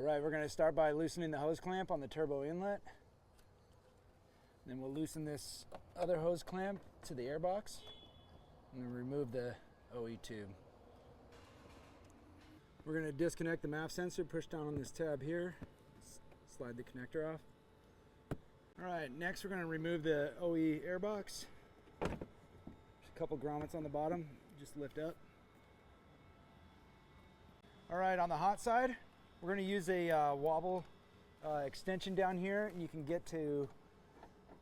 Alright, we're going to start by loosening the hose clamp on the turbo inlet. Then we'll loosen this other hose clamp to the airbox and then remove the OE tube. We're going to disconnect the MAF sensor, push down on this tab here, slide the connector off. Alright, next we're going to remove the OE airbox. There's a couple grommets on the bottom, just lift up. Alright, on the hot side, we're going to use a wobble extension down here, and you can get to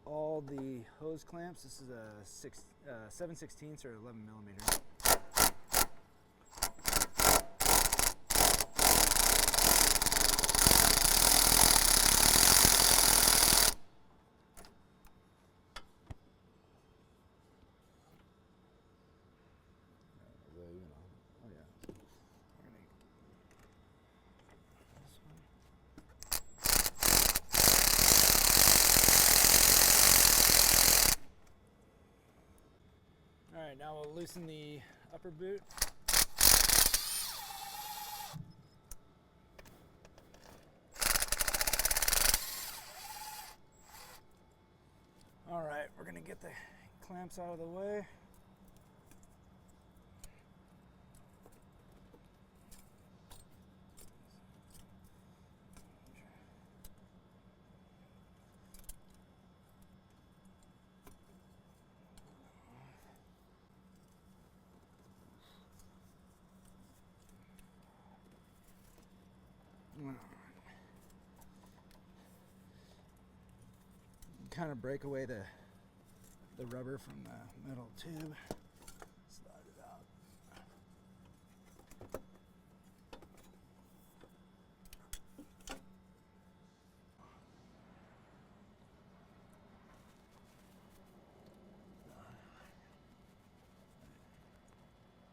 all the hose clamps. This is a 7/16 or 11 millimeter. Alright, now we'll loosen the upper boot. Alright, we're going to get the clamps out of the way. Kind of break away the rubber from the metal tube. Slide it out.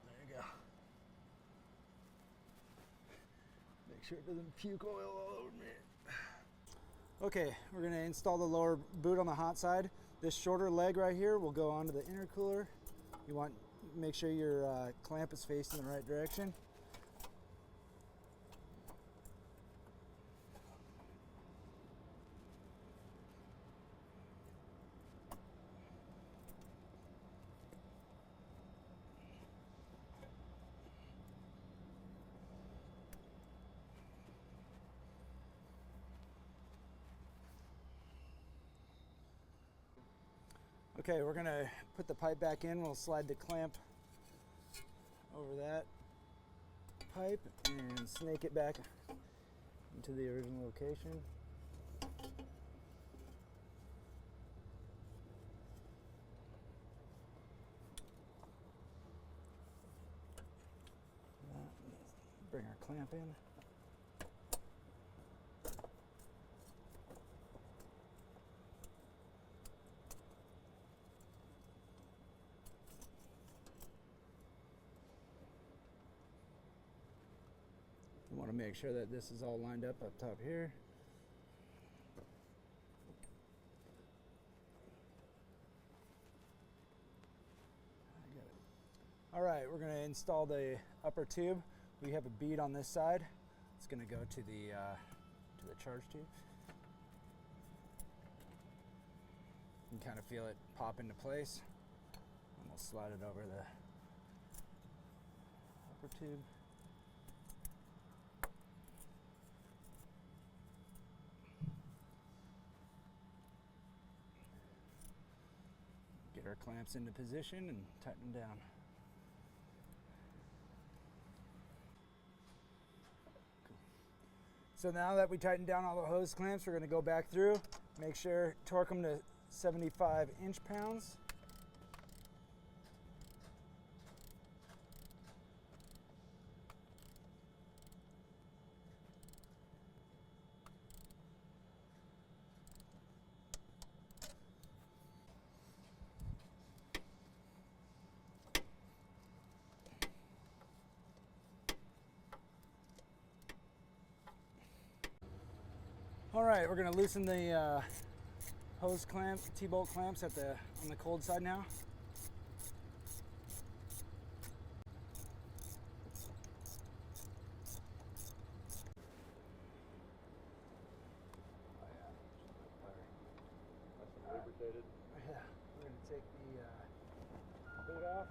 There you go. Make sure it doesn't puke oil all over me. Okay, we're going to install the lower boot on the hot side. This shorter leg right here will go onto the intercooler. You want to make sure your clamp is facing the right direction. Okay, we're going to put the pipe back in. We'll slide the clamp over that pipe and snake it back into the original location. Bring our clamp in. You want to make sure that this is all lined up top here. All right, we're going to install the upper tube. We have a bead on this side. It's going to go to the charge tube. You can kind of feel it pop into place. And we'll slide it over the upper tube. Get our clamps into position and tighten them down. So now that we tightened down all the hose clamps, we're going to go back through, make sure, torque them to 75 inch-pounds. All right, we're going to loosen the hose clamp, T-bolt clamps on the cold side now. lubricated. Yeah, we're going to take the boot off.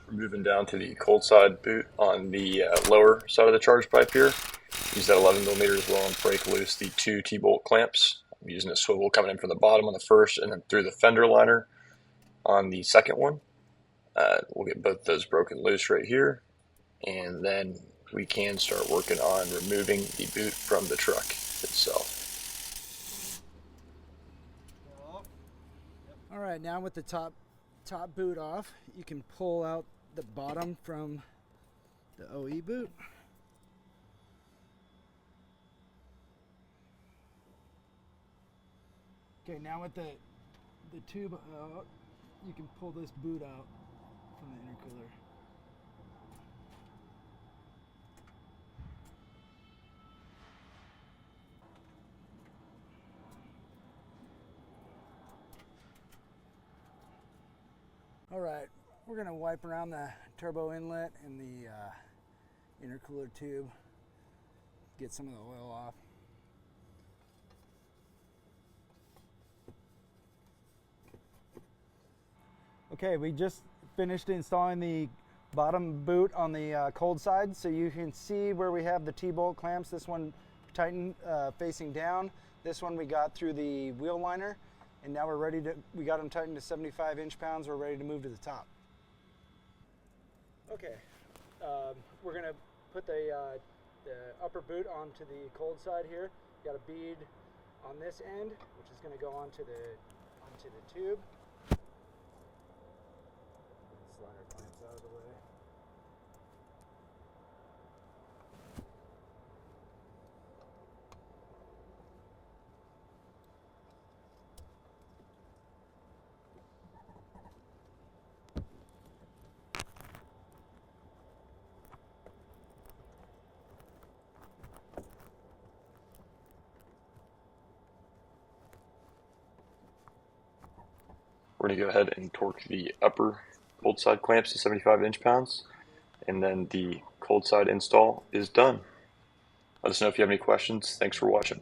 We're moving down to the cold side boot on the lower side of the charge pipe here. Use that 11mm as well and break loose the two T-bolt clamps. I'm using a swivel coming in from the bottom on the first and then through the fender liner on the second one. We'll get both those broken loose right here, and then we can start working on removing the boot from the truck itself. All right, now with the top boot off, you can pull out the bottom from the OE boot. Okay, now with the tube out, you can pull this boot out from the intercooler. All right, we're gonna wipe around the turbo inlet and the intercooler tube, get some of the oil off. Okay, we just finished installing the bottom boot on the cold side, so you can see where we have the T-bolt clamps. This one tightened facing down. This one we got through the wheel liner, and now we're ready to, we got them tightened to 75 inch-pounds. We're ready to move to the top. Okay, we're gonna put the upper boot onto the cold side here. Got a bead on this end, which is gonna go onto the tube. Slide our clamps out of the way. We're going to go ahead and torque the upper cold side clamps to 75 inch-pounds, and then the cold side install is done. Let us know if you have any questions. Thanks for watching.